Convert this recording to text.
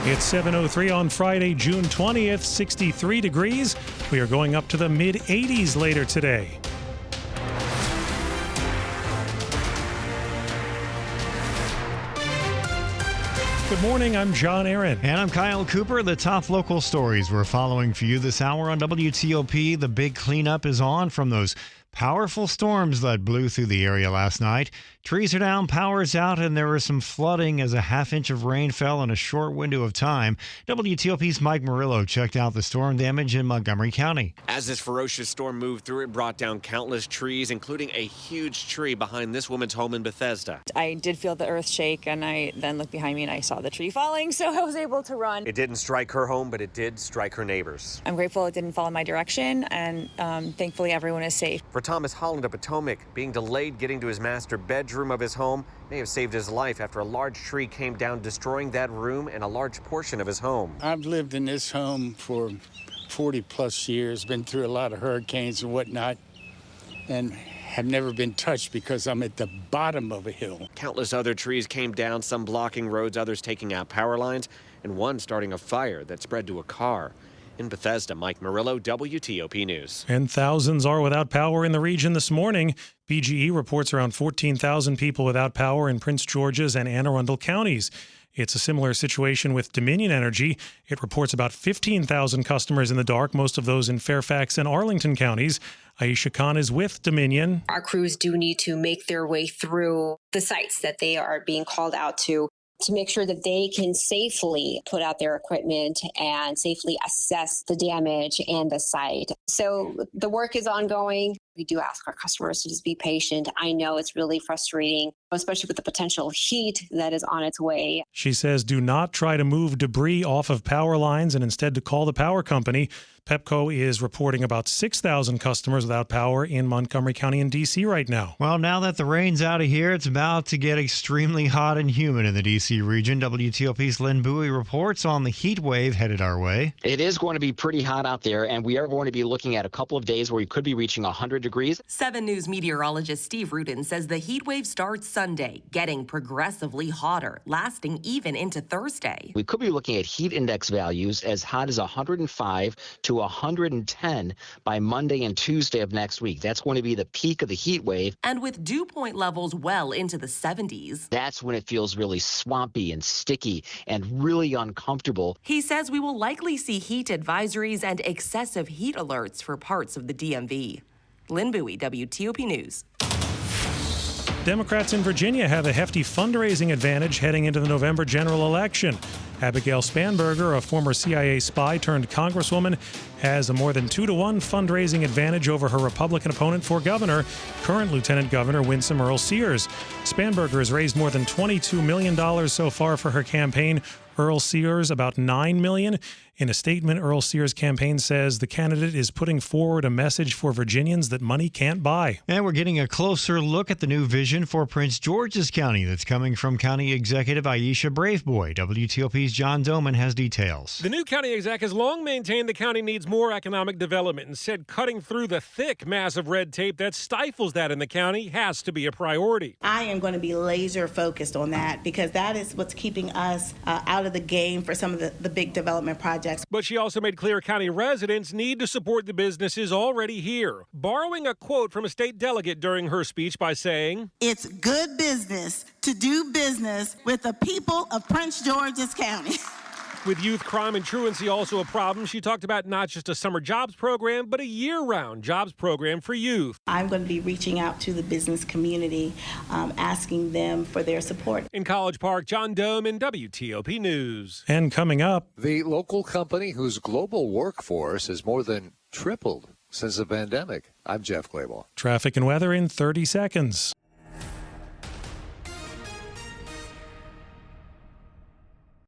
It's 7:03 on Friday, June 20th, 63 degrees. We are going up to the mid-80s later today. Good morning, I'm John Aaron. And I'm Kyle Cooper. The top local stories we're following for you this hour on WTOP. The big cleanup is on from those powerful storms that blew through the area last night. Trees are down, power's out, and there was some flooding as a half-inch of rain fell in a short window of time. WTOP's Mike Murillo checked out the storm damage in Montgomery County. As this ferocious storm moved through, it brought down countless trees, including a huge tree behind this woman's home in Bethesda. I did feel the earth shake, and I then looked behind me and I saw the tree falling, so I was able to run. It didn't strike her home, but it did strike her neighbors. I'm grateful it didn't fall in my direction, and thankfully everyone is safe. For Thomas Holland of Potomac, being delayed getting to his master bedroom of his home may have saved his life after a large tree came down, destroying that room and a large portion of his home. I've lived in this home for 40 plus years, been through a lot of hurricanes and whatnot, and have never been touched because I'm at the bottom of a hill. Countless other trees came down, some blocking roads, others taking out power lines, and one starting a fire that spread to a car. In Bethesda, Mike Murillo, WTOP News. And thousands are without power in the region this morning. BGE reports around 14,000 people without power in Prince George's and Anne Arundel counties. It's a similar situation with Dominion Energy. It reports about 15,000 customers in the dark, most of those in Fairfax and Arlington counties. Aisha Khan is with Dominion. Our crews do need to make their way through the sites that they are being called out to make sure that they can safely put out their equipment and safely assess the damage and the site. So the work is ongoing. We do ask our customers to just be patient. I know it's really frustrating, especially with the potential heat that is on its way. She says do not try to move debris off of power lines and instead to call the power company. Pepco is reporting about 6,000 customers without power in Montgomery County and D.C. right now. Well, now that the rain's out of here, it's about to get extremely hot and humid in the D.C. region. WTOP's Lynn Bowie reports on the heat wave headed our way. It is going to be pretty hot out there, and we are going to be looking at a couple of days where we could be reaching 100 degrees. 7 News meteorologist Steve Rudin says the heat wave starts Sunday, getting progressively hotter, lasting even into Thursday. We could be looking at heat index values as hot as 105 to 110 by Monday and Tuesday of next week. That's going to be the peak of the heat wave. And with dew point levels well into the 70s. That's when it feels really swampy and sticky and really uncomfortable. He says we will likely see heat advisories and excessive heat alerts for parts of the DMV. Lynn Bowie, WTOP News. Democrats in Virginia have a hefty fundraising advantage heading into the November general election. Abigail Spanberger, a former CIA spy turned congresswoman, has a more than 2-to-1 fundraising advantage over her Republican opponent for governor, current Lieutenant Governor Winsome Earl Sears. Spanberger has raised more than $22 million so far for her campaign. Earl Sears about $9 million. In a statement, Earl Sears' campaign says the candidate is putting forward a message for Virginians that money can't buy. And we're getting a closer look at the new vision for Prince George's County that's coming from County Executive Aisha Braveboy. WTOP's John Doman has details. The new county exec has long maintained the county needs more economic development and said cutting through the thick, massive red tape that stifles that in the county has to be a priority. I am going to be laser focused on that because that is what's keeping us out of the game for some of the big development projects. But she also made clear county residents need to support the businesses already here, borrowing a quote from a state delegate during her speech by saying, "It's good business to do business with the people of Prince George's County." With youth crime and truancy also a problem, she talked about not just a summer jobs program, but a year-round jobs program for youth. I'm going to be reaching out to the business community, asking them for their support. In College Park, John Doman, WTOP News. And coming up, the local company whose global workforce has more than tripled since the pandemic. I'm Jeff Clayball. Traffic and weather in 30 seconds.